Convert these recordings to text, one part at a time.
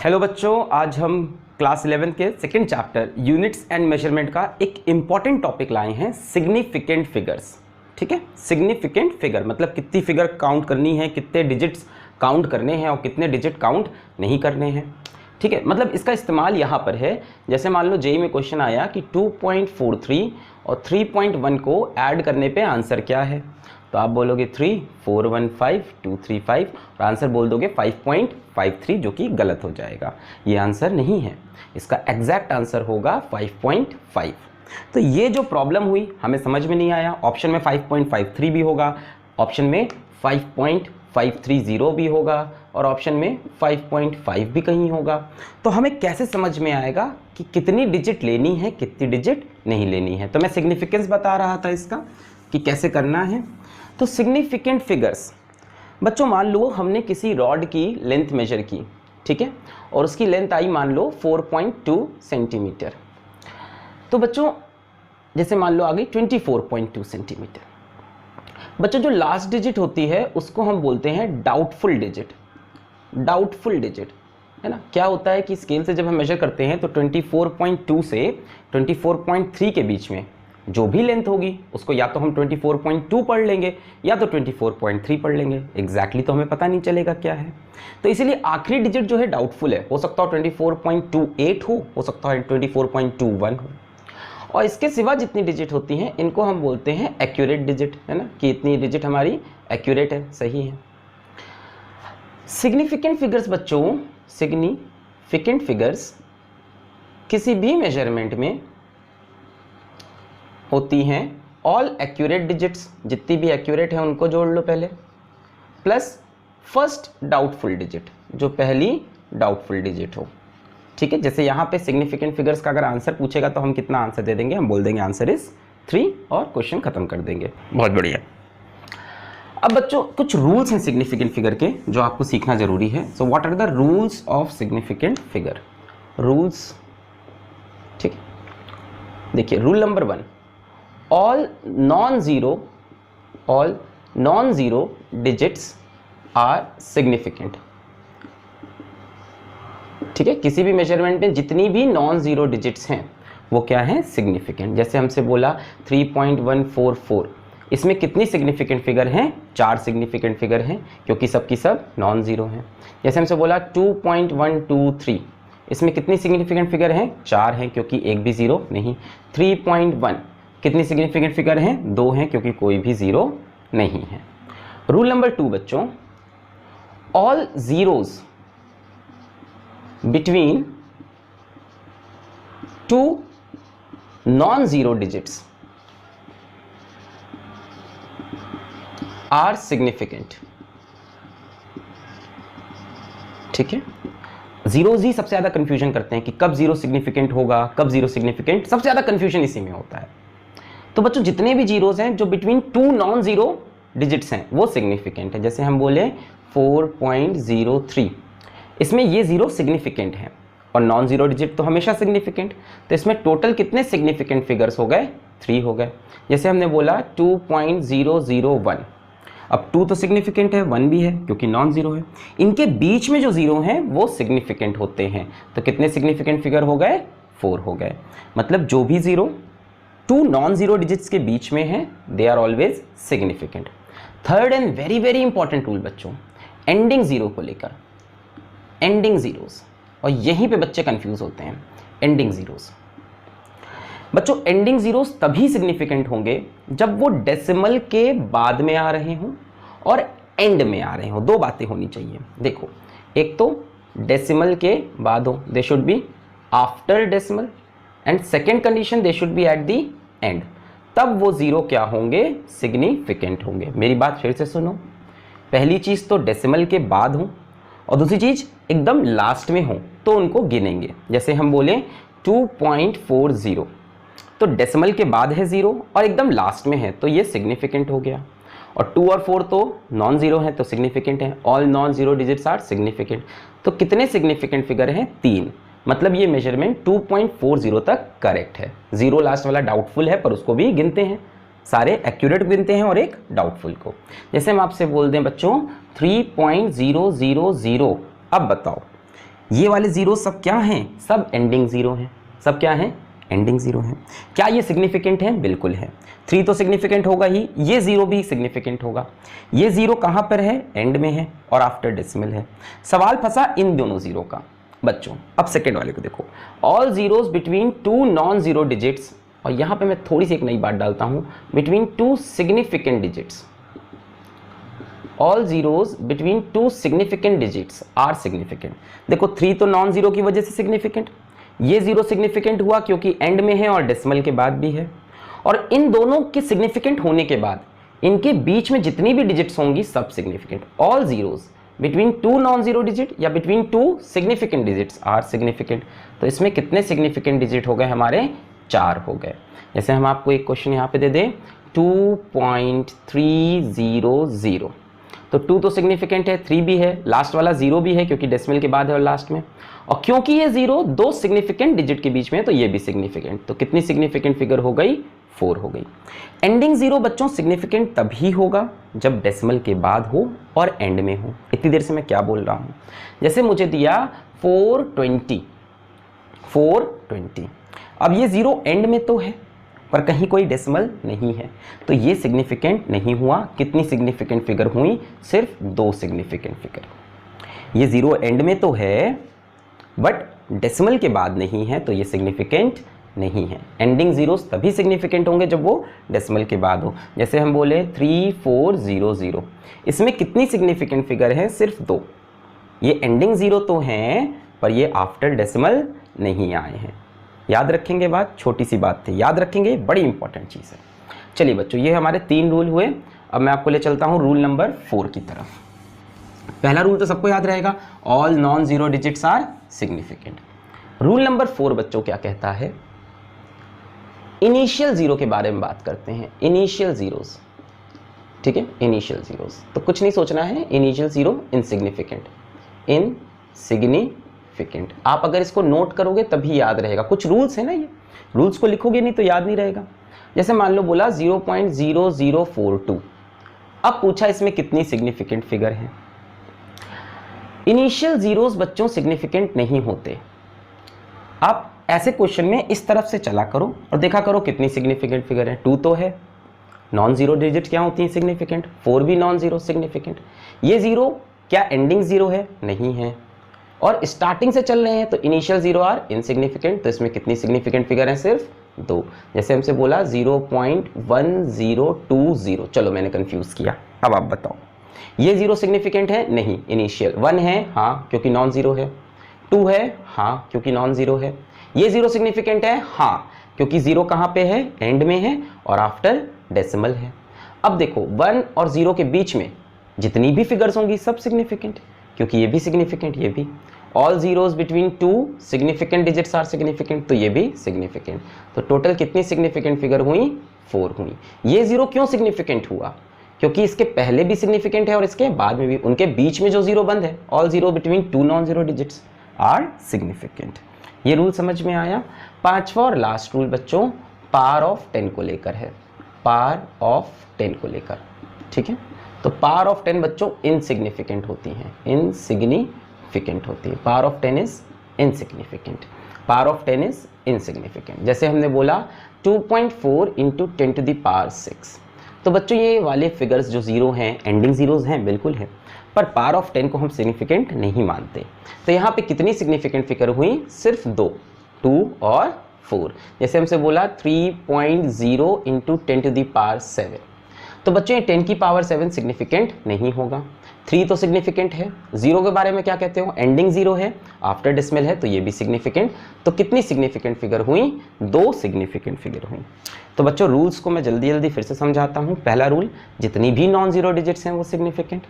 Hello बच्चों, आज हम क्लास 11 के second chapter units and measurement का एक इम्पॉर्टेंट टॉपिक लाए हैं, सिग्निफिकेंट फिगर्स। ठीक है, सिग्निफिकेंट फिगर मतलब कितनी फिगर काउंट करनी है, कितने डिजिट्स काउंट करने हैं और कितने डिजिट काउंट नहीं करने हैं। ठीक है, मतलब इसका इस्तेमाल यहाँ पर है, जैसे मान लो जेईई में क्वेश्चन आया कि 2.43 और 3.1 को ऐड करने पे आंसर क्या है, तो आप बोलोगे 3, 4, 1, 5, 2, 3, 5 और आंसर बोल दोगे 5.53, जो कि गलत हो जाएगा। ये आंसर नहीं है, इसका एग्जैक्ट आंसर होगा 5.5। तो ये जो प्रॉब्लम हुई हमें समझ में नहीं आया। ऑप्शन में 5.53 भी होगा, ऑप्शन में 5.530 भी होगा और ऑप्शन में 5.5 भी कहीं होगा। तो हमें कैसे समझ में आएगा कि कितनी डिजिट लेनी है, कितनी डिजिट नहीं लेनी है। तो मैं सिग्निफिकेंस बता रहा था इसका कि कैसे करना है। तो सिग्निफिकेंट फिगर्स बच्चों, मान लो हमने किसी रॉड की लेंथ मेजर की, ठीक है, और उसकी लेंथ आई मान लो 4.2 सेंटीमीटर। तो बच्चों जैसे मान लो आ गई 24.2 सेंटीमीटर। बच्चों जो लास्ट डिजिट होती है उसको हम बोलते हैं डाउटफुल डिजिट। डाउटफुल डिजिट है ना, क्या होता है कि स्केल से जब हम मेजर करते हैं तो 24.2 से 24.3 के बीच में जो भी लेंथ होगी उसको या तो हम 24.2 पढ़ लेंगे या तो 24.3 पढ़ लेंगे। एग्जैक्टली तो हमें पता नहीं चलेगा क्या है, तो इसीलिए आखिरी डिजिट जो है डाउटफुल है। हो सकता हो 24.28 हो सकता है 24.21 हो, और इसके सिवा जितनी डिजिट होती हैं इनको हम बोलते हैं एक्यूरेट डिजिट, है ना, कि इतनी डिजिट हमारी एक्यूरेट है, सही है। सिग्निफिकेंट फिगर्स बच्चों, सिग्निफिकेंट फिगर्स किसी भी मेजरमेंट में होती हैं ऑल एक्यूरेट डिजिट्स, जितनी भी एक्यूरेट है उनको जोड़ लो पहले, प्लस फर्स्ट डाउटफुल डिजिट, जो पहली डाउटफुल डिजिट हो। ठीक है, जैसे यहाँ पे सिग्निफिकेंट फिगर्स का अगर आंसर पूछेगा तो हम कितना आंसर दे देंगे, हम बोल देंगे आंसर इज 3 और क्वेश्चन खत्म कर देंगे। बहुत बढ़िया। अब बच्चों कुछ रूल्स हैं सिग्निफिकेंट फिगर के जो आपको सीखना जरूरी है। So what are the rules of significant figure? Rules, ठीक है, देखिए rule number 1, all non-zero digits are significant। ठीक है, किसी भी मेजरमेंट में जितनी भी नॉन जीरो डिजिट्स हैं वो क्या है, सिग्निफिकेंट। जैसे हमसे बोला 3.144, इसमें कितनी सिग्निफिकेंट फिगर हैं, 4 सिग्निफिकेंट फिगर हैं क्योंकि सब की सब नॉन जीरो हैं। जैसे हमसे बोला 2.123, इसमें कितनी सिग्निफिकेंट फिगर हैं, 4 हैं क्योंकि एक भी जीरो नहीं। 3.1 कितनी सिग्निफिकेंट फिगर हैं, 2 हैं क्योंकि कोई भी जीरो नहीं है। रूल नंबर 2 बच्चों, all zeros between 2 non zero digits are significant. ठीक है, जीरोज ही सबसे ज्यादा कंफ्यूजन करते हैं कि कब जीरो सिग्निफिकेंट होगा, कब जीरो सिग्निफिकेंट, सबसे ज्यादा कंफ्यूजन इसी में होता है। तो बच्चों जितने भी जीरोज हैं जो बिटवीन 2 नॉन जीरो डिजिट्स हैं वो सिग्निफिकेंट है। जैसे हम बोले 4.03, इसमें ये जीरो सिग्निफिकेंट है और नॉन जीरो डिजिट तो हमेशा सिग्निफिकेंट, तो इसमें टोटल कितने सिग्निफिकेंट फिगर्स हो गए, 3 हो गए। जैसे हमने बोला 2.001, अब 2 तो सिग्निफिकेंट है, 1 भी है क्योंकि नॉन जीरो है, इनके बीच में जो जीरो हैं वो सिग्निफिकेंट होते हैं, तो कितने सिग्निफिकेंट फिगर हो गए, 4 हो गए। मतलब जो भी जीरो 2 नॉन जीरो डिजिट्स के बीच में है they are always significant. Third and very very important rule बच्चों, एंडिंग जीरो को लेकर, एंडिंग जीरोस, और यहीं पे बच्चे कंफ्यूज होते हैं। एंडिंग जीरोस बच्चों, एंडिंग जीरोस तभी सिग्निफिकेंट होंगे जब वो डेसिमल के बाद में आ रहे हों और एंड में आ रहे हों। 2 बातें होनी चाहिए। देखो, एक तो डेसिमल के बाद हो, they should be after decimal, and second condition they should be at the and, तब वो जीरो क्या होंगे, सिग्निफिकेंट होंगे। मेरी बात फिर से सुनो, पहली चीज तो डेसिमल के बाद हो और दूसरी चीज एकदम लास्ट में हो तो उनको गिनेंगे। जैसे हम बोले 2.40, तो डेसिमल के बाद है जीरो और एकदम लास्ट में है तो ये सिग्निफिकेंट हो गया, और 2 और 4 तो नॉन जीरो है तो सिग्निफिकेंट है। All non zero digits are significant. तो कितने सिग्निफिकेंट फिगर हैं, 3। मतलब ये मेजरमेंट 2.40 तक करेक्ट है। जीरो लास्ट वाला डाउटफुल है पर उसको भी गिनते हैं, सारे एक्यूरेट गिनते हैं और एक डाउटफुल को। जैसे हम आपसे बोल दें बच्चों 3.000, अब बताओ ये वाले जीरो सब क्या हैं? सब एंडिंग जीरो हैं। सब क्या हैं? एंडिंग जीरो हैं। क्या ये सिग्निफिकेंट है? बिल्कुल है। 3 तो सिग्निफिकेंट होगा ही, ये जीरो भी सिग्निफिकेंट होगा। ये जीरो कहाँ पर है? एंड में है और आफ्टर डेसिमल है। सवाल फंसा इन दोनों जीरो का। बच्चों अब सेकेंड वाले को देखो, all zeros between 2 non zero digits, और यहां पे मैं थोड़ी सी एक नई बात डालता हूं, between 2 significant digits. All zeros between 2 significant digits are significant. देखो 3 तो नॉन जीरो की वजह से सिग्निफिकेंट, ये जीरो सिग्निफिकेंट हुआ क्योंकि एंड में है और डेसिमल के बाद भी है, और इन दोनों के सिग्निफिकेंट होने के बाद इनके बीच में जितनी भी डिजिट्स होंगी सब significant. All zeros between 2 non zero digit या between 2 significant digits are significant. तो इसमें कितने सिग्निफिकेंट डिजिट हो गए हमारे? 4 हो गए। जैसे हम आपको एक क्वेश्चन यहाँ पे दे दें 2.300, तो 2 तो सिग्निफिकेंट है, 3 भी है, लास्ट वाला 0 भी है क्योंकि डेसिमल के बाद है और लास्ट में, और क्योंकि ये 0 2 सिग्निफिकेंट डिजिट के बीच में है तो ये भी सिग्निफिकेंट। तो कितनी सिग्निफिकेंट फिगर हो गई? 4 हो गई। एंडिंग जीरो बच्चों सिग्निफिकेंट तभी होगा जब डेसिमल के बाद हो और एंड में हो। इतनी देर से मैं क्या बोल रहा हूं? जैसे मुझे दिया 420, अब ये जीरो एंड में तो है पर कहीं कोई डेसिमल नहीं है, तो ये सिग्निफिकेंट नहीं हुआ। कितनी सिग्निफिकेंट फिगर हुई? सिर्फ 2 सिग्निफिकेंट फिगर। ये जीरो एंड में तो है बट डेसिमल के बाद नहीं है, तो ये सिग्निफिकेंट नहीं है। एंडिंग जीरोस तभी सिग्निफिकेंट होंगे जब वो डेसिमल के बाद हो। जैसे हम बोले 3400, इसमें कितनी सिग्निफिकेंट फिगर है? सिर्फ 2। ये एंडिंग जीरो तो हैं पर ये आफ्टर डेसिमल नहीं आए हैं। याद रखेंगे बात, छोटी सी बात थी, याद रखेंगे, बड़ी इंपॉर्टेंट चीज़ है। चलिए बच्चों, ये हमारे 3 रूल हुए। अब मैं आपको ले चलता हूँ रूल नंबर 4 की तरफ। पहला रूल तो सबको याद रहेगा, all non zero digits are significant. Rule number 4 बच्चों क्या कहता है? इनिशियल जीरो के बारे में बात करते हैं। इनिशियल जीरोस, ठीक है, इनिशियल जीरोस। तो कुछ नहीं सोचना है, इनिशियल जीरो इनसिग्निफिकेंट, इनसिग्निफिकेंट। आप अगर इसको नोट करोगे तभी याद रहेगा। कुछ रूल्स है ना, ये रूल्स को लिखोगे नहीं तो याद नहीं रहेगा। जैसे मान लो बोला 0.0042, अब पूछा इसमें कितनी सिग्निफिकेंट फिगर है? इनिशियल जीरोस बच्चों सिग्निफिकेंट नहीं होते। आप ऐसे क्वेश्चन में इस तरफ से चला करो और देखा करो कितनी सिग्निफिकेंट फिगर है। 2 तो है, नॉन जीरो डिजिट क्या होती है? सिग्निफिकेंट। 4 भी नॉन जीरो सिग्निफिकेंट। ये जीरो क्या एंडिंग जीरो है? नहीं है। और स्टार्टिंग से चल रहे हैं तो इनिशियल जीरो आर इनसिग्निफिकेंट। तो इसमें कितनी सिग्निफिकेंट फिगर है? सिर्फ 2। जैसे हमसे बोला 0.1020, चलो मैंने कंफ्यूज किया, अब आप बताओ ये जीरो सिग्निफिकेंट है? नहीं। इनिशियल 1 है, हाँ क्योंकि नॉन जीरो है। 2 है, हाँ क्योंकि नॉन जीरो है। ये जीरो सिग्निफिकेंट है, हाँ क्योंकि जीरो कहाँ पे है? एंड में है और आफ्टर डेसिमल है। अब देखो 1 और 0 के बीच में जितनी भी फिगर्स होंगी सब सिग्निफिकेंट, क्योंकि ये भी सिग्निफिकेंट, ये भी। All zeros between 2 significant digits are significant, तो ये भी सिग्निफिकेंट। तो टोटल कितनी सिग्निफिकेंट फिगर हुई? 4 हुई। ये जीरो क्यों सिग्निफिकेंट हुआ? क्योंकि इसके पहले भी सिग्निफिकेंट है और इसके बाद में भी। उनके बीच में जो जीरो बंद है, all zero between 2 non zero digits are significant. ये रूल समझ में आया। 5वां और लास्ट रूल बच्चों पावर ऑफ 10 को लेकर है। पावर ऑफ 10 को लेकर, ठीक है। तो पावर ऑफ 10 बच्चों इनसिग्निफिकेंट होती हैं, इनसिग्निफिकेंट होती है। Power of 10 is insignificant, power of 10 is insignificant. जैसे हमने बोला 2.4 × 10⁶। तो बच्चों ये वाले फिगर्स जो जीरो हैं, एंडिंग जीरोज हैं, बिल्कुल है, पर पावर ऑफ 10 को हम सिग्निफिकेंट नहीं मानते। तो यहाँ पे कितनी सिग्निफिकेंट फिगर हुई? सिर्फ 2, 2 और 4। जैसे हमसे बोला 3.0 × 10⁷। तो बच्चों ये 10 की पावर 7 सिग्निफिकेंट नहीं होगा। 3 तो सिग्निफिकेंट है। 0 के बारे में क्या कहते हो? एंडिंग जीरो है, आफ्टर डेसिमल है, तो ये भी सिग्निफिकेंट। तो कितनी सिग्निफिकेंट फिगर हुई? 2 सिग्निफिकेंट फिगर हुई। तो बच्चों रूल्स को मैं जल्दी जल्दी फिर से समझाता हूँ। पहला रूल, जितनी भी नॉन जीरो डिजिट्स हैं वो सिग्निफिकेंट।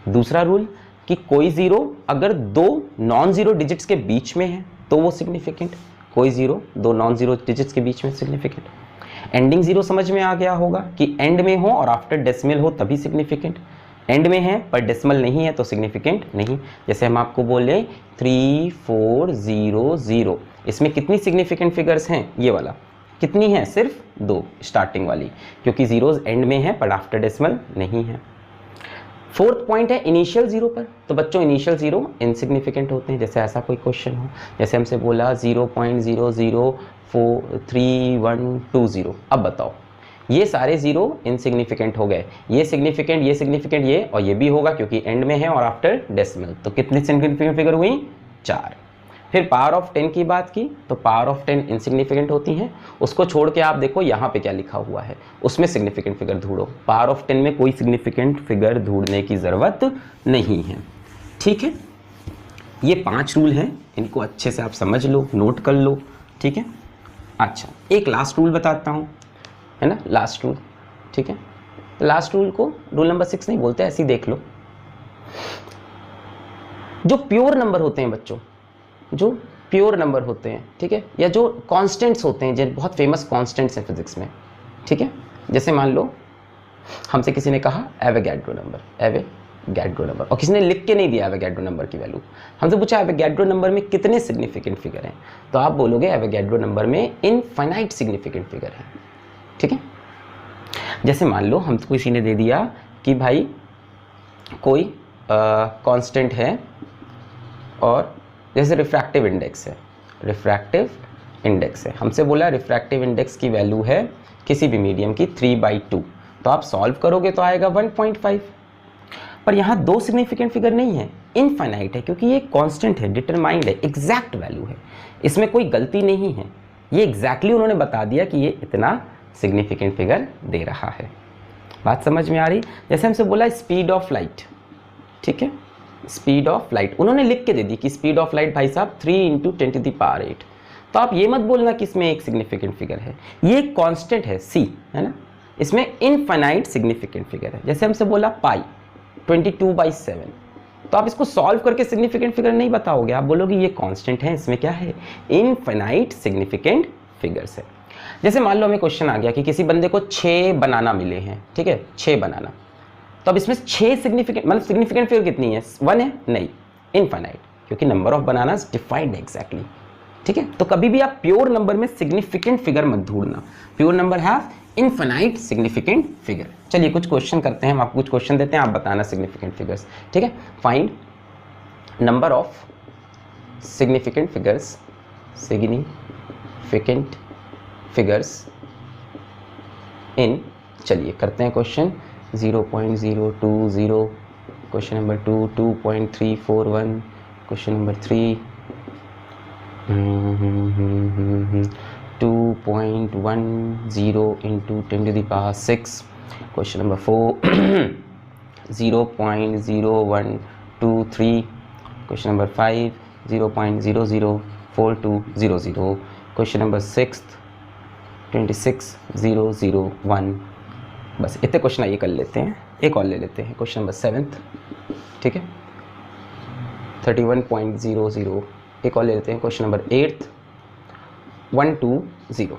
दूसरा रूल कि कोई जीरो अगर 2 नॉन जीरो डिजिट्स के बीच में है तो वो सिग्निफिकेंट। कोई जीरो 2 नॉन जीरो डिजिट्स के बीच में सिग्निफिकेंट। एंडिंग जीरो समझ में आ गया होगा कि एंड में हो और आफ्टर डेसिमल हो तभी सिग्निफिकेंट। एंड में है पर डेसिमल नहीं है तो सिग्निफिकेंट नहीं। जैसे हम आपको बोले 3400, इसमें कितनी सिग्निफिकेंट फिगर्स हैं? ये वाला कितनी है? सिर्फ 2 स्टार्टिंग वाली, क्योंकि जीरोज एंड में है पर आफ्टर डेसिमल नहीं है। फोर्थ पॉइंट है इनिशियल जीरो पर, तो बच्चों इनिशियल जीरो इनसिग्निफिकेंट होते हैं। जैसे ऐसा कोई क्वेश्चन हो, जैसे हमसे बोला 0.004120, अब बताओ ये सारे जीरो इनसिग्निफिकेंट हो गए, ये सिग्निफिकेंट, ये सिग्निफिकेंट, ये और ये भी होगा क्योंकि एंड में है और आफ्टर डेसिमल, तो कितने सिग्निफिकेंट फिगर हुई? 4। फिर पावर ऑफ 10 की बात की तो पावर ऑफ 10 इनसिग्निफिकेंट होती हैं, उसको छोड़ के आप देखो यहाँ पे क्या लिखा हुआ है, उसमें सिग्निफिकेंट फिगर ढूंढो। पावर ऑफ 10 में कोई सिग्निफिकेंट फिगर ढूंढने की ज़रूरत नहीं है, ठीक है। ये 5 रूल हैं, इनको अच्छे से आप समझ लो, नोट कर लो, ठीक है। अच्छा, एक लास्ट रूल बताता हूँ, है ना, लास्ट रूल, ठीक है। लास्ट रूल को रूल नंबर 6 नहीं बोलते, ऐसे ही देख लो। जो प्योर नंबर होते हैं बच्चों, जो प्योर नंबर होते हैं, ठीक है, या जो कांस्टेंट्स होते हैं, जो बहुत फेमस कांस्टेंट्स हैं फिजिक्स में, ठीक है। जैसे मान लो हमसे किसी ने कहा एवोगैड्रो नंबर, एवोगैड्रो नंबर, और किसी ने लिख के नहीं दिया एवोगैड्रो नंबर की वैल्यू, हमसे पूछा एवोगैड्रो नंबर में कितने सिग्निफिकेंट फिगर हैं, तो आप बोलोगे एवोगैड्रो नंबर में इनफाइनाइट सिग्निफिकेंट फिगर है, ठीक है। जैसे मान लो हमको किसी ने दे दिया कि भाई कोई कांस्टेंट है, और जैसे रिफ्रैक्टिव इंडेक्स है, रिफ्रैक्टिव इंडेक्स है, हमसे बोला रिफ्रैक्टिव इंडेक्स की वैल्यू है किसी भी मीडियम की 3/2, तो आप सॉल्व करोगे तो आएगा 1.5। पर यहाँ 2 सिग्निफिकेंट फिगर नहीं है, इनफाइनाइट है, क्योंकि ये कांस्टेंट है, डिटरमाइंड है, एग्जैक्ट वैल्यू है, इसमें कोई गलती नहीं है, ये एग्जैक्टली उन्होंने बता दिया कि ये इतना सिग्निफिकेंट फिगर दे रहा है। बात समझ में आ रही? जैसे हमसे बोला स्पीड ऑफ लाइट, ठीक है, स्पीड ऑफ लाइट उन्होंने लिख के दे दी कि स्पीड ऑफ लाइट भाई साहब 3 × 10⁸, तो आप ये मत बोलना कि इसमें एक सिग्निफिकेंट फिगर है, ये एक कांस्टेंट है c, है ना, इसमें इनफाइनाइट सिग्निफिकेंट फिगर है। जैसे हमसे बोला पाई 22/7, तो आप इसको सॉल्व करके सिग्निफिकेंट फिगर नहीं बताओगे, आप बोलोगे ये कांस्टेंट है, इसमें क्या है, इनफाइनाइट सिग्निफिकेंट फिगर्स है। जैसे मान लो हमें क्वेश्चन आ गया कि किसी बंदे को 6 बनाना मिले हैं, ठीक है, 6 बनाना, तो अब इसमें 6 सिग्निफिकेंट, मतलब सिग्निफिकेंट फिगर कितनी है, 1 है, नहीं, इनफाइनाइट, क्योंकि नंबर ऑफ बनानास डिफाइंड है एग्जैक्टली, ठीक है। तो कभी भी आप प्योर नंबर में सिग्निफिकेंट फिगर मत ढूंढना, pure number have infinite significant figure. चलिए कुछ क्वेश्चन करते हैं, हम आपको कुछ क्वेश्चन देते हैं, आप बताना सिग्निफिकेंट फिगर्स, ठीक है। Find number of significant figures, significant figures in, चलिए करते हैं question 0.020, question number 2 2.341, question number 3 2.10 × 10⁶, question number 4 0.0123, question number 5 0.004200, question number 6 26001। बस इतने क्वेश्चन आइए कर लेते हैं, एक और ले लेते हैं, क्वेश्चन नंबर 7, ठीक है, 31.00, एक और ले लेते हैं, क्वेश्चन नंबर 8 120।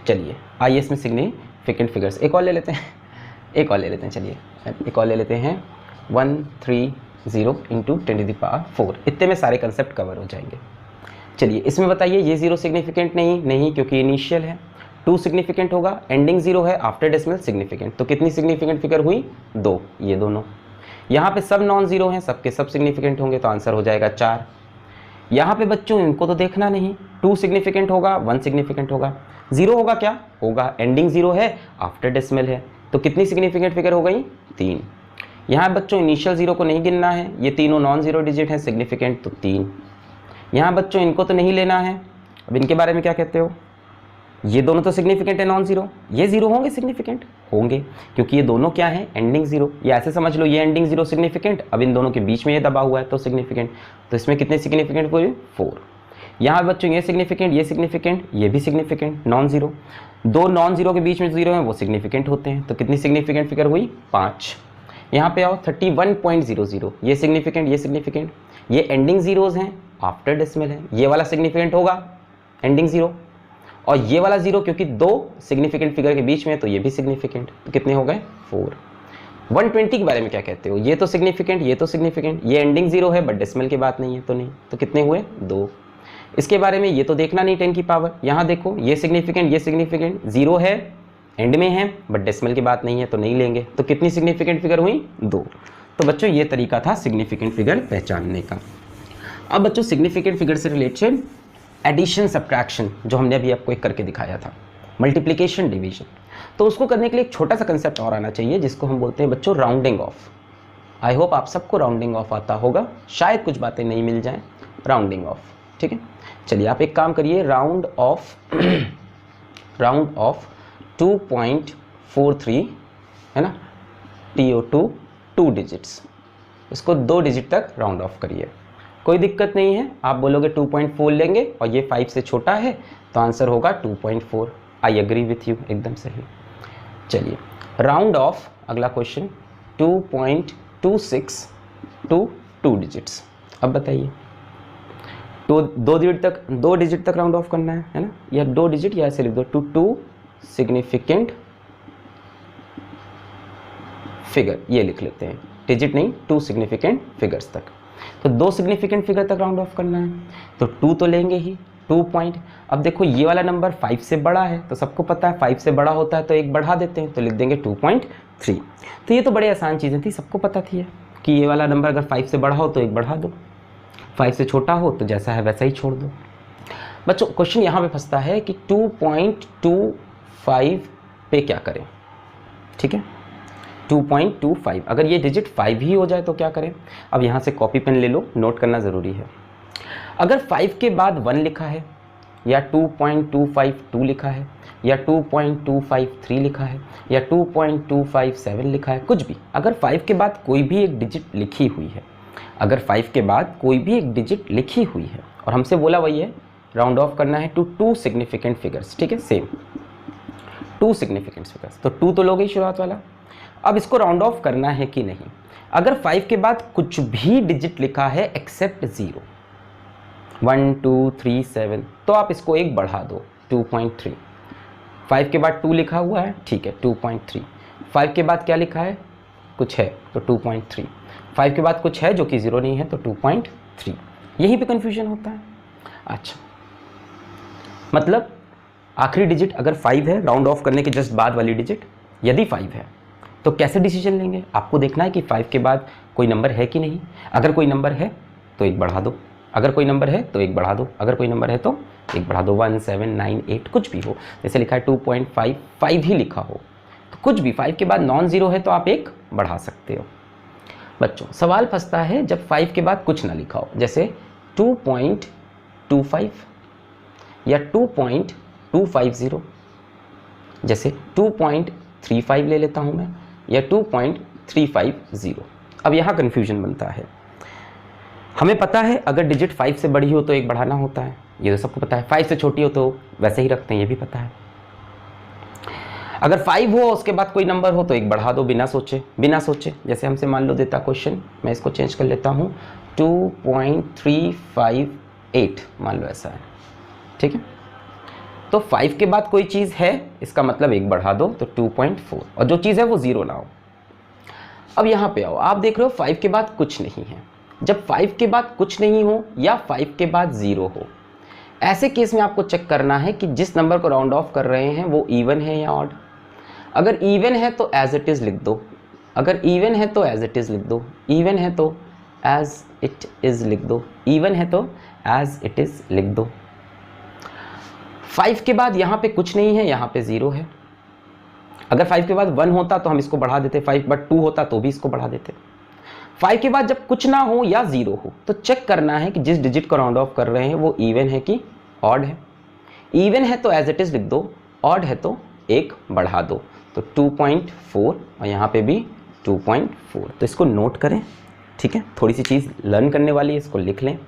चलिए आइए इसमें सिग्निफिकेंट फिगर्स एक और ले लेते हैं, एक और ले लेते हैं, चलिए एक और ले लेते हैं 130 × 10⁴, इतने में सारे कंसेप्ट कवर हो जाएंगे। चलिए इसमें बताइए ये 0 सिग्निफिकेंट नहीं क्योंकि इनिशियल है, 2 सिग्निफिकेंट होगा, एंडिंग 0 है, आफ्टर डेसिमल सिग्निफिकेंट, तो कितनी सिग्निफिकेंट फिगर हुई, 2, ये दोनों। यहाँ पे सब नॉन जीरो हैं, सबके सब सिग्निफिकेंट होंगे, तो आंसर हो जाएगा 4। यहाँ पे बच्चों इनको तो देखना नहीं, 2 सिग्निफिकेंट होगा, 1 सिग्निफिकेंट होगा, 0 होगा, क्या होगा, एंडिंग 0 है, आफ्टर डेसिमल है, तो कितनी सिग्निफिकेंट फिगर हो गई, 3। यहाँ बच्चों इनिशियल 0 को नहीं गिनना है, ये तीनों नॉन जीरो डिजिट हैं, सिग्निफिकेंट तो 3। यहाँ बच्चों इनको तो नहीं लेना है, अब इनके बारे में क्या कहते हो, ये दोनों तो सिग्निफिकेंट है नॉन जीरो, ये 0 होंगे, सिग्निफिकेंट होंगे, क्योंकि ये दोनों क्या है, एंडिंग 0, ये ऐसे समझ लो ये एंडिंग 0 सिग्निफिकेंट, अब इन दोनों के बीच में ये दबा हुआ है तो सिग्निफिकेंट, तो इसमें कितने सिग्निफिकेंट हुए, 4। यहाँ बच्चों ये सिग्निफिकेंट, ये सिग्निफिकेंट, ये भी significant, non zero, 2 non zero के बीच में 0 है वो सिग्निफिकेंट होते हैं, तो कितनी सिग्निफिकेंट फिगर हुई, 5। यहाँ पे आओ 31.00, ये सिग्निफिकेंट, ये सिग्निफिकेंट, ये एंडिंग जीरोज हैं, आफ्टर डेसिमल है, ये वाला सिग्निफिकेंट होगा एंडिंग 0, और ये वाला 0 क्योंकि 2 सिग्निफिकेंट फिगर के बीच में, तो ये भी सिग्निफिकेंट, तो कितने हो गए, 4। 120 के बारे में क्या कहते हो, ये तो सिग्निफिकेंट, ये तो सिग्निफिकेंट, ये एंडिंग 0 है बट डेसिमल की बात नहीं है, तो नहीं, तो कितने हुए, 2। इसके बारे में ये तो देखना नहीं 10 की पावर, यहाँ देखो ये सिग्निफिकेंट, ये सिग्निफिकेंट, 0 है, एंड में है बट डेसिमल की बात नहीं है, तो नहीं लेंगे, तो कितनी सिग्निफिकेंट फिगर हुई, 2। तो बच्चों ये तरीका था सिग्निफिकेंट फिगर पहचानने का। अब बच्चों सिग्निफिकेंट फिगर से रिलेटेड एडिशन सब्ट्रैक्शन जो हमने अभी आपको एक करके दिखाया था, मल्टीप्लिकेशन डिवीजन, तो उसको करने के लिए एक छोटा सा कंसेप्ट और आना चाहिए जिसको हम बोलते हैं बच्चों राउंडिंग ऑफ। आई होप आप सबको राउंडिंग ऑफ आता होगा, शायद कुछ बातें नहीं मिल जाएं। राउंडिंग ऑफ, ठीक है। चलिए आप एक काम करिए, राउंड ऑफ 2.43 है ना, TO2 2 डिजिट्स, इसको 2 डिजिट तक राउंड ऑफ करिए, कोई दिक्कत नहीं है। आप बोलोगे 2.4 लेंगे और ये 5 से छोटा है तो आंसर होगा 2.4। आई एग्री विथ यू, एकदम सही। चलिए राउंड ऑफ, अगला क्वेश्चन 2.26 टू 2 डिजिट्स। अब बताइए तो 2 डिजिट तक राउंड ऑफ करना है ना, या 2 डिजिट या ऐसे लिख दो टू 2 सिग्निफिकेंट फिगर, ये लिख लेते हैं, डिजिट नहीं 2 सिग्निफिकेंट फिगर्स तक। तो 2 सिग्निफिकेंट फिगर तक राउंड ऑफ करना है तो 2 तो लेंगे ही, 2 पॉइंट। अब देखो ये वाला नंबर 5 से बड़ा है तो सबको पता है 5 से बड़ा होता है तो एक बढ़ा देते हैं, तो लिख देंगे 2.3। तो ये तो बड़ी आसान चीज़ें थी, सबको पता थी कि ये वाला नंबर अगर 5 से बड़ा हो तो एक बढ़ा दो, 5 से छोटा हो तो जैसा है वैसा ही छोड़ दो। बच्चों क्वेश्चन यहाँ पे फंसता है कि 2.25 पे क्या करें, ठीक है 2.25, अगर ये डिजिट 5 ही हो जाए तो क्या करें। अब यहाँ से कॉपी पेन ले लो, नोट करना ज़रूरी है। अगर 5 के बाद 1 लिखा है या 2.252 लिखा है या 2.253 लिखा है या 2.257 लिखा है, कुछ भी, अगर 5 के बाद कोई भी एक डिजिट लिखी हुई है, अगर 5 के बाद कोई भी एक डिजिट लिखी हुई है और हमसे बोला वही है राउंड ऑफ करना है टू 2 सिग्निफिकेंट फिगर्स, ठीक है, सेम 2 सिग्निफिकेंट फिगर्स, तो 2 तो लोगे ही शुरुआत वाला। अब इसको राउंड ऑफ करना है कि नहीं, अगर 5 के बाद कुछ भी डिजिट लिखा है एक्सेप्ट 0, 1 2 3 7, तो आप इसको एक बढ़ा दो 2.3। 5 के बाद 2 लिखा हुआ है, ठीक है 2.3। 5 के बाद क्या लिखा है, कुछ है तो 2.3। 5 के बाद कुछ है जो कि 0 नहीं है तो 2.3। यहीं पे कन्फ्यूजन होता है। अच्छा, मतलब आखिरी डिजिट अगर 5 है, राउंड ऑफ करने के जस्ट बाद वाली डिजिट यदि 5 है तो कैसे डिसीजन लेंगे, आपको देखना है कि 5 के बाद कोई नंबर है कि नहीं। अगर कोई नंबर है तो एक बढ़ा दो, अगर कोई नंबर है तो एक बढ़ा दो, अगर कोई नंबर है तो एक बढ़ा दो, 1 7 9 8 कुछ भी हो, जैसे लिखा है 2.5, 5 ही लिखा हो तो कुछ भी 5 के बाद नॉन ज़ीरो है तो आप एक बढ़ा सकते हो। बच्चों सवाल फंसता है जब 5 के बाद कुछ ना लिखा हो, जैसे 2.25 या 2.250, जैसे 2.35 ले लेता हूँ मैं, या 2.350। अब यहाँ कन्फ्यूजन बनता है। हमें पता है अगर डिजिट 5 से बड़ी हो तो एक बढ़ाना होता है, ये तो सबको पता है। 5 से छोटी हो तो वैसे ही रखते हैं, ये भी पता है। अगर 5 हो उसके बाद कोई नंबर हो तो एक बढ़ा दो बिना सोचे, जैसे हमसे मान लो देता क्वेश्चन, मैं इसको चेंज कर लेता हूँ 2.358 मान लो ऐसा है, ठीक है। तो 5 के बाद कोई चीज़ है इसका मतलब एक बढ़ा दो तो 2.4, और जो चीज़ है वो 0 ना हो। अब यहाँ पे आओ, आप देख रहे हो 5 के बाद कुछ नहीं है। जब 5 के बाद कुछ नहीं हो या 5 के बाद 0 हो, ऐसे केस में आपको चेक करना है कि जिस नंबर को राउंड ऑफ कर रहे हैं वो इवन है या ऑड। अगर इवन है तो एज इट इज़ लिख दो, अगर इवन है तो एज इट इज़ लिख दो, इवन है तो एज इट इज़ लिख दो, इवन है तो एज इट इज़ लिख दो। 5 के बाद यहाँ पे कुछ नहीं है, यहाँ पे 0 है। अगर 5 के बाद 1 होता तो हम इसको बढ़ा देते, 5 बट 2 होता तो भी इसको बढ़ा देते। 5 के बाद जब कुछ ना हो या 0 हो तो चेक करना है कि जिस डिजिट को राउंड ऑफ कर रहे हैं वो इवन है कि ऑड है। इवन है तो एज इट इज़ लिख दो, ऑड है तो एक बढ़ा दो, तो 2.4 और यहाँ पे भी 2.4। तो इसको नोट करें, ठीक है, थोड़ी सी चीज़ लर्न करने वाली है, इसको लिख लें।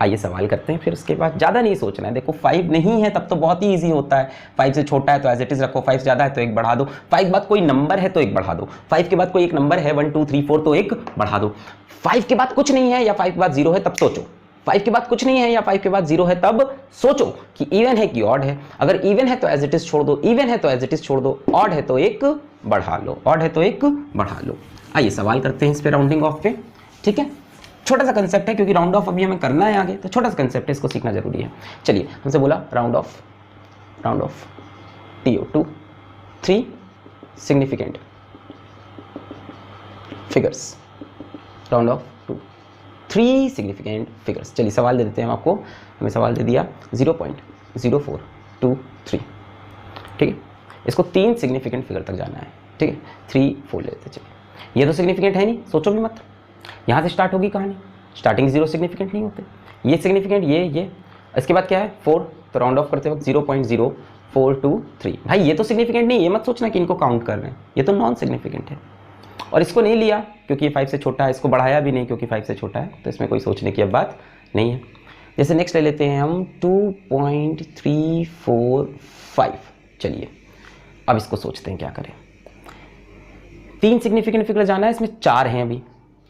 आइए सवाल करते हैं, फिर उसके बाद ज़्यादा नहीं सोचना है। देखो 5 नहीं है तब तो बहुत ही ईजी होता है, 5 से छोटा है तो एज इट इज़ रखो, 5 से ज़्यादा है तो एक बढ़ा दो, 5 के बाद कोई नंबर है तो एक बढ़ा दो, 5 के बाद कोई एक नंबर है 1 2 3 4 तो एक बढ़ा दो। 5 के बाद कुछ नहीं है या 5 के बाद 0 है तब सोचो, 5 के बाद कुछ नहीं है या 5 के बाद 0 है तब सोचो कि इवन है कि ऑड है। अगर इवन है तो एज इट इज़ छोड़ दो, इवन है तो एज इट इज़ छोड़ दो, ऑड है तो एक बढ़ा लो, ऑड है तो एक बढ़ा लो। आइए सवाल करते हैं इस पे, राउंडिंग ऑफ पे, ठीक है। छोटा सा कंसेप्ट है क्योंकि राउंड ऑफ अभी हमें करना है आगे, तो छोटा सा कंसेप्ट है, इसको सीखना जरूरी है। चलिए, हमसे बोला round off TO2 3 significant figures, round off to 3 significant figures. चलिए सवाल दे देते हैं हम आपको, हमें सवाल दे दिया 0.0423, ठीक है। इसको 3 सिग्निफिकेंट फिगर तक जाना है, ठीक है। 3 4 लेते चलिए, ये तो सिग्निफिकेंट है नहीं, सोचो भी मत, यहाँ से स्टार्ट होगी कहानी, स्टार्टिंग 0 सिग्निफिकेंट नहीं होते, ये सिग्निफिकेंट, ये इसके बाद क्या है 4, तो राउंड ऑफ करते वक्त 0.0423। भाई ये तो सिग्निफिकेंट नहीं, ये मत सोचना कि इनको काउंट कर रहे हैं, ये तो नॉन सिग्निफिकेंट है। और इसको नहीं लिया क्योंकि ये 5 से छोटा है, इसको बढ़ाया भी नहीं क्योंकि 5 से छोटा है, तो इसमें कोई सोचने की अब बात नहीं है। जैसे नेक्स्ट ले लेते हैं हम 2.345। चलिए अब इसको सोचते हैं क्या करें। 3 सिग्निफिकेंट फिगर जाना है, इसमें 4 हैं अभी,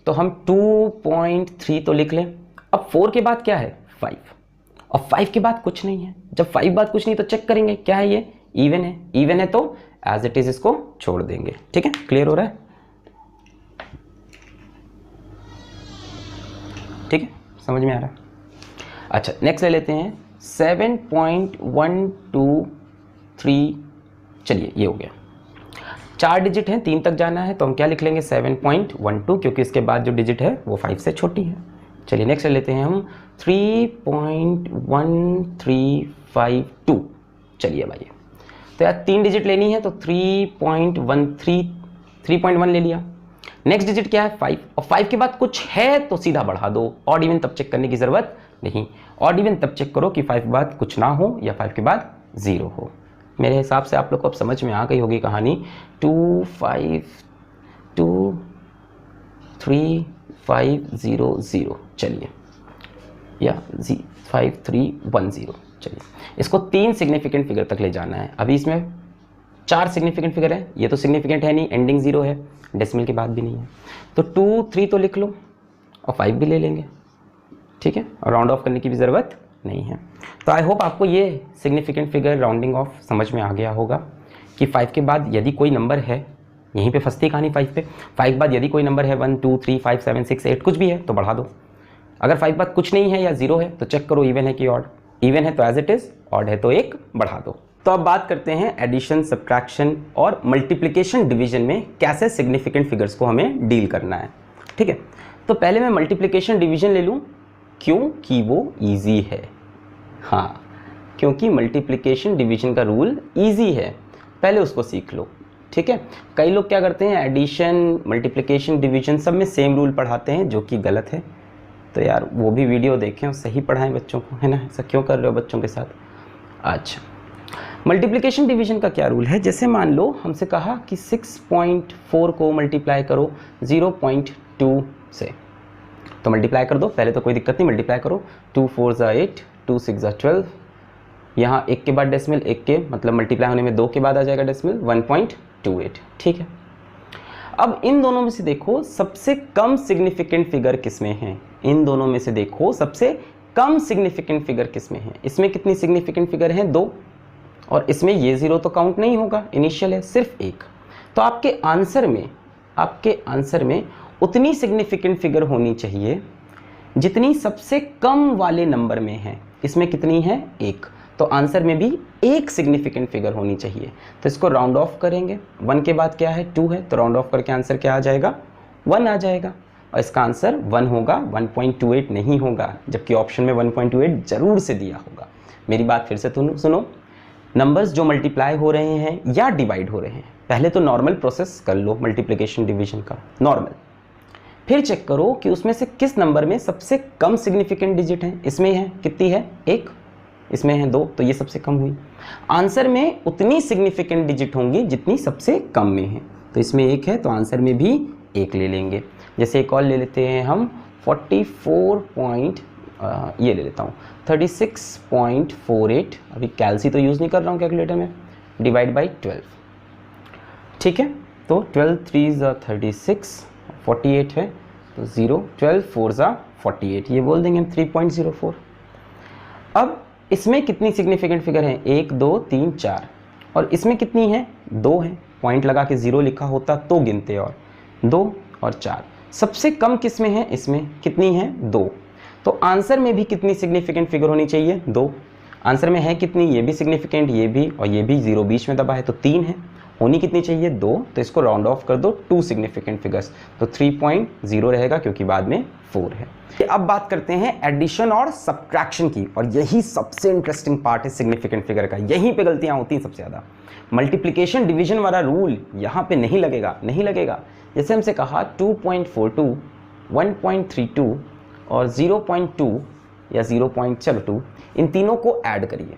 तो हम 2.3 तो लिख लें। अब 4 के बाद क्या है 5, और 5 के बाद कुछ नहीं है। जब 5 बाद कुछ नहीं तो चेक करेंगे क्या है, ये इवन है, इवन है तो एज इट इज इसको छोड़ देंगे, ठीक है। क्लियर हो रहा है, ठीक है, समझ में आ रहा है। अच्छा नेक्स्ट ले लेते हैं 7.123। चलिए ये हो गया, 4 डिजिट हैं, 3 तक जाना है, तो हम क्या लिख लेंगे 7.12, क्योंकि इसके बाद जो डिजिट है वो 5 से छोटी है। चलिए नेक्स्ट ले लेते हैं हम 3.1352। चलिए भाई, तो यार 3 डिजिट लेनी है, तो 3.1 ले लिया। नेक्स्ट डिजिट क्या है 5, और 5 के बाद कुछ है तो सीधा बढ़ा दो, ऑड इवन तब चेक करने की ज़रूरत नहीं। ऑड इवन तब चेक करो कि 5 के बाद कुछ ना हो या 5 के बाद 0 हो। मेरे हिसाब से आप लोग को अब समझ में आ गई होगी कहानी। 2523500, चलिए, या 5310। चलिए इसको 3 सिग्निफिकेंट फिगर तक ले जाना है। अभी इसमें 4 सिग्निफिकेंट फिगर है, ये तो सिग्निफिकेंट है नहीं, एंडिंग 0 है, डेसिमल के बाद भी नहीं है, तो 2 3 तो लिख लो और 5 भी ले लेंगे, ठीक है, और राउंड ऑफ करने की भी ज़रूरत नहीं है। तो आई होप आपको ये सिग्निफिकेंट फिगर राउंडिंग ऑफ समझ में आ गया होगा कि 5 के बाद यदि कोई नंबर है, यहीं पे फंसती कहानी 5 पे, 5 के बाद यदि कोई नंबर है 1 2 3 5 7 6 8 कुछ भी है तो बढ़ा दो। अगर 5 के बाद कुछ नहीं है या 0 है तो चेक करो इवन है कि ऑड, इवन है तो एज इट इज़, ऑड है तो 1 बढ़ा दो। तो अब बात करते हैं एडिशन, सब्ट्रैक्शन और मल्टीप्लिकेशन डिवीजन में कैसे सिग्निफिकेंट फिगर्स को हमें डील करना है, ठीक है। तो पहले मैं मल्टीप्लिकेशन डिवीजन ले लूँ, क्योंकि वो ईजी है। हाँ, क्योंकि मल्टीप्लिकेशन डिवीजन का रूल ईजी है, पहले उसको सीख लो, ठीक है। कई लोग क्या करते हैं, एडिशन, मल्टीप्लिकेशन, डिवीजन सब में सेम रूल पढ़ाते हैं, जो कि गलत है। तो यार वो भी वीडियो देखें और सही पढ़ाएं बच्चों को, है ना। ऐसा क्यों कर रहे हो बच्चों के साथ। अच्छा, मल्टीप्लिकेशन डिवीजन का क्या रूल है। जैसे मान लो हमसे कहा कि 6.4 को मल्टीप्लाई करो 0.2 से, तो मल्टीप्लाई कर दो, पहले तो कोई दिक्कत नहीं, मल्टीप्लाई करो। 2 4 = 8, 2 6 = 12, यहाँ 1 के बाद डेसिमल, 1 के मतलब मल्टीप्लाई होने में 2 के बाद आ जाएगा डेसिमल, 1.28, ठीक है। अब इन दोनों में से देखो सबसे कम सिग्निफिकेंट फिगर किस में है, इन दोनों में से देखो सबसे कम सिग्निफिकेंट फिगर किस में है। इसमें कितनी सिग्निफिकेंट फिगर हैं 2, और इसमें ये 0 तो काउंट नहीं होगा, इनिशियल है, सिर्फ 1। तो आपके आंसर में उतनी सिग्निफिकेंट फिगर होनी चाहिए जितनी सबसे कम वाले नंबर में है। इसमें कितनी है 1, तो आंसर में भी 1 सिग्निफिकेंट फिगर होनी चाहिए। तो इसको राउंड ऑफ करेंगे, 1 के बाद क्या है 2 है, तो राउंड ऑफ करके आंसर क्या आ जाएगा 1 आ जाएगा, और इसका आंसर 1 होगा, 1.28 नहीं होगा, जबकि ऑप्शन में 1.28 जरूर से दिया होगा। मेरी बात फिर से सुनो, नंबर्स जो मल्टीप्लाई हो रहे हैं या डिवाइड हो रहे हैं, पहले तो नॉर्मल प्रोसेस कर लो मल्टीप्लिकेशन डिवीजन का, नॉर्मल, फिर चेक करो कि उसमें से किस नंबर में सबसे कम सिग्निफिकेंट डिजिट है। इसमें है कितनी है 1, इसमें है 2, तो ये सबसे कम हुई। आंसर में उतनी सिग्निफिकेंट डिजिट होंगी जितनी सबसे कम में है, तो इसमें 1 है तो आंसर में भी 1 ले लेंगे। जैसे एक और ले लेते हैं हम ये ले लेता हूँ 36.48, अभी कैलसी तो यूज़ नहीं कर रहा हूँ कैलकुलेटर में, डिवाइड बाई 12, ठीक है। तो 12 3 = 36, 48 है तो 0, 12 4 = 48, ये बोल देंगे हम 3.04। अब इसमें कितनी सिग्निफिकेंट फिगर है 1 2 3 4, और इसमें कितनी है 2 है, पॉइंट लगा के 0 लिखा होता तो गिनते, और 2 और 4 सबसे कम किस में है, इसमें कितनी है 2, तो आंसर में भी कितनी सिग्निफिकेंट फिगर होनी चाहिए 2। आंसर में है कितनी, ये भी सिग्निफिकेंट, ये भी, और ये भी 0 बीच में दबा है तो 3 है, होनी कितनी चाहिए 2, तो इसको राउंड ऑफ कर दो 2 सिग्निफिकेंट फिगर्स, तो 3.0 रहेगा क्योंकि बाद में 4 है। अब बात करते हैं एडिशन और सब्ट्रैक्शन की, और यही सबसे इंटरेस्टिंग पार्ट है सिग्निफिकेंट फिगर का, यहीं पे गलतियां होती हैं सबसे ज़्यादा। मल्टीप्लिकेशन डिवीजन वाला रूल यहाँ पे नहीं लगेगा। जैसे हमसे कहा 2.42, 1.32 और 0.2 या 0.2, इन तीनों को ऐड करिए।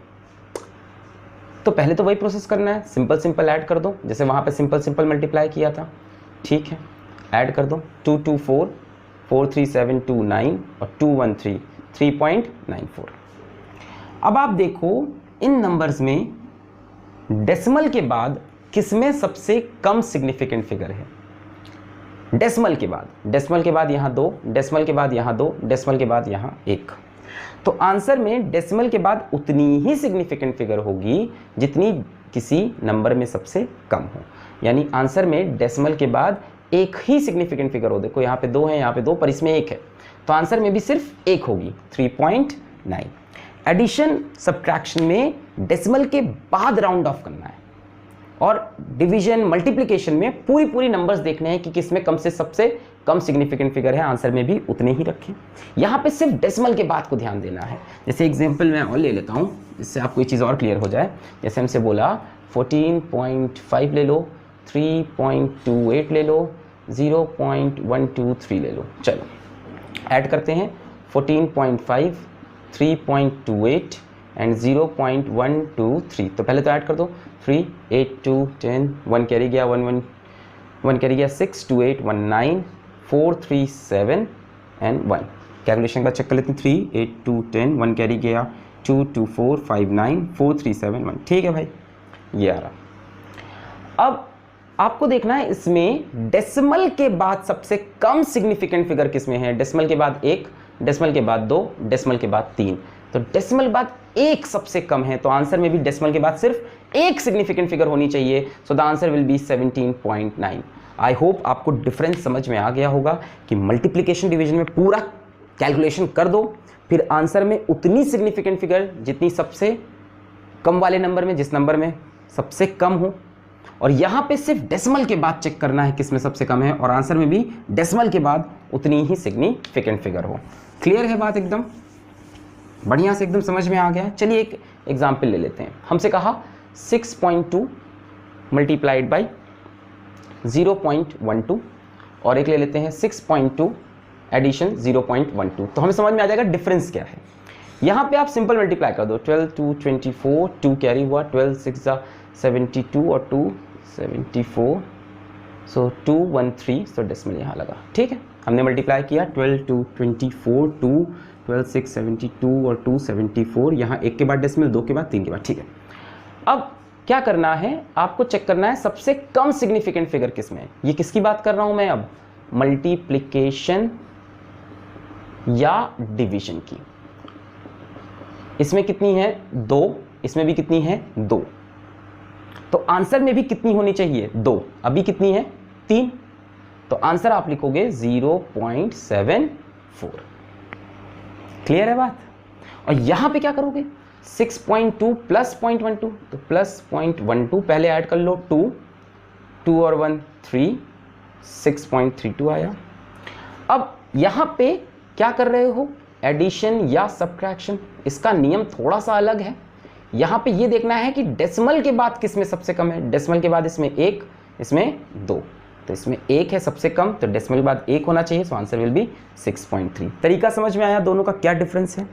तो पहले तो वही प्रोसेस करना है, सिंपल ऐड कर दो, जैसे वहाँ पे सिंपल मल्टीप्लाई किया था, ठीक है। ऐड कर दो 224, 43729 और 213, 3.94। अब आप देखो इन नंबर्स में डेसिमल के बाद किसमें सबसे कम सिग्निफिकेंट फिगर है? डेसिमल के बाद यहाँ 2, डेसिमल के बाद यहाँ 2, डेसिमल के बाद यहाँ 1। तो आंसर में डेसिमल के बाद उतनी ही सिग्निफिकेंट फिगर होगी जितनी किसी नंबर में सबसे कम हो, यानी आंसर में डेसिमल के बाद एक ही सिग्निफिकेंट फिगर हो। देखो यहाँ पे 2 है, यहाँ पे 2, पर इसमें 1 है, तो आंसर में भी सिर्फ 1 होगी, 3.9। एडिशन सब्ट्रैक्शन में डेसिमल के बाद राउंड ऑफ करना है, और डिवीजन मल्टीप्लिकेशन में पूरी नंबर्स देखने हैं कि किसमें कम से सबसे कम सिग्निफिकेंट फिगर है, आंसर में भी उतने ही रखें। यहाँ पे सिर्फ डेसिमल के बाद को ध्यान देना है। जैसे एग्जांपल मैं और ले लेता हूँ, इससे आपको ये चीज़ और क्लियर हो जाए। जैसे हमसे बोला 14.5 ले लो, 3.28 ले लो, 0.123 ले लो। चलो ऐड करते हैं 14.5, 3.28 एंड 0.123। तो पहले तो ऐड कर दो 3, 8, 2, 10, 1 कैरी गया, 1 कैरी गया 6, 2, 8, 1, 9, 4, 3, 7 एंड 1। कैलकुलेशन का चेक कर लेते हैं, 3, 8, 2, 10, 1 कैरी गया, 2, 2, 4, 5, 9, 4, 3, 7, 1। ठीक है भाई, ये आ रहा। अब आपको देखना है इसमें डेसिमल के बाद सबसे कम सिग्निफिकेंट फिगर किसमें है? डेसिमल के बाद 1, डेसिमल के बाद 2, डेसिमल के बाद 3। तो डेसिमल बाद 1 सबसे कम है, तो आंसर में भी डेसिमल के बाद सिर्फ 1 सिग्निफिकेंट फिगर होनी चाहिए। So the answer will be 17.9। I hope आपको डिफरेंस समझ में आ गया होगा कि मल्टीप्लिकेशन डिवीजन में पूरा कैलकुलेशन कर दो, फिर आंसर में उतनी सिग्निफिकेंट फिगर जितनी सबसे कम वाले नंबर में, जिस नंबर में सबसे कम हो, और यहाँ पे सिर्फ डेसिमल के बाद चेक करना है किसमें सबसे कम है, और आंसर में भी डेसिमल के बाद उतनी ही सिग्निफिकेंट फिगर हो। क्लियर है बात? एकदम बढ़िया से एकदम समझ में आ गया। चलिए एक एग्जाम्पल ले लेते हैं। हमसे कहा 6.2 मल्टीप्लाइड बाई 0.12, और एक ले लेते हैं 6.2 एडिशन 0.12। तो हमें समझ में आ जाएगा डिफरेंस क्या है। यहाँ पे आप सिंपल मल्टीप्लाई कर दो, 12 2 24, 2 कैरी हुआ, 12 6 72 और 2 74, सो 2 1 3, सो डेसिमल यहाँ लगा। ठीक है, हमने मल्टीप्लाई किया 12 2 24, 2 12 6 72 और 2 74, यहाँ 1 के बाद डेसिमल, 2 के बाद, 3 के बाद। ठीक है, अब क्या करना है, आपको चेक करना है सबसे कम सिग्निफिकेंट फिगर किसमें है। ये किसकी बात कर रहा हूँ मैं अब? मल्टीप्लिकेशन या डिवीजन की। इसमें कितनी है? 2, इसमें भी कितनी है? 2। तो आंसर में भी कितनी होनी चाहिए? 2। अभी कितनी है? 3। तो आंसर आप लिखोगे 0.74। क्लियर है बात? और यहां पे क्या करोगे? 6.2 प्लस 0.12, तो प्लस 0.12 पहले ऐड कर लो, 2 और 1 3, 6.32 आया। अब यहां पे क्या कर रहे हो? एडिशन या सब्ट्रैक्शन। इसका नियम थोड़ा सा अलग है। यहाँ पे ये देखना है कि डेसिमल के बाद किसमें सबसे कम है। डेसिमल के बाद इसमें 1, इसमें 2, तो इसमें 1 है सबसे कम, तो डेसिमल के बाद 1 होना चाहिए। So answer will be 6.3। तरीका समझ में आया दोनों का क्या डिफरेंस है?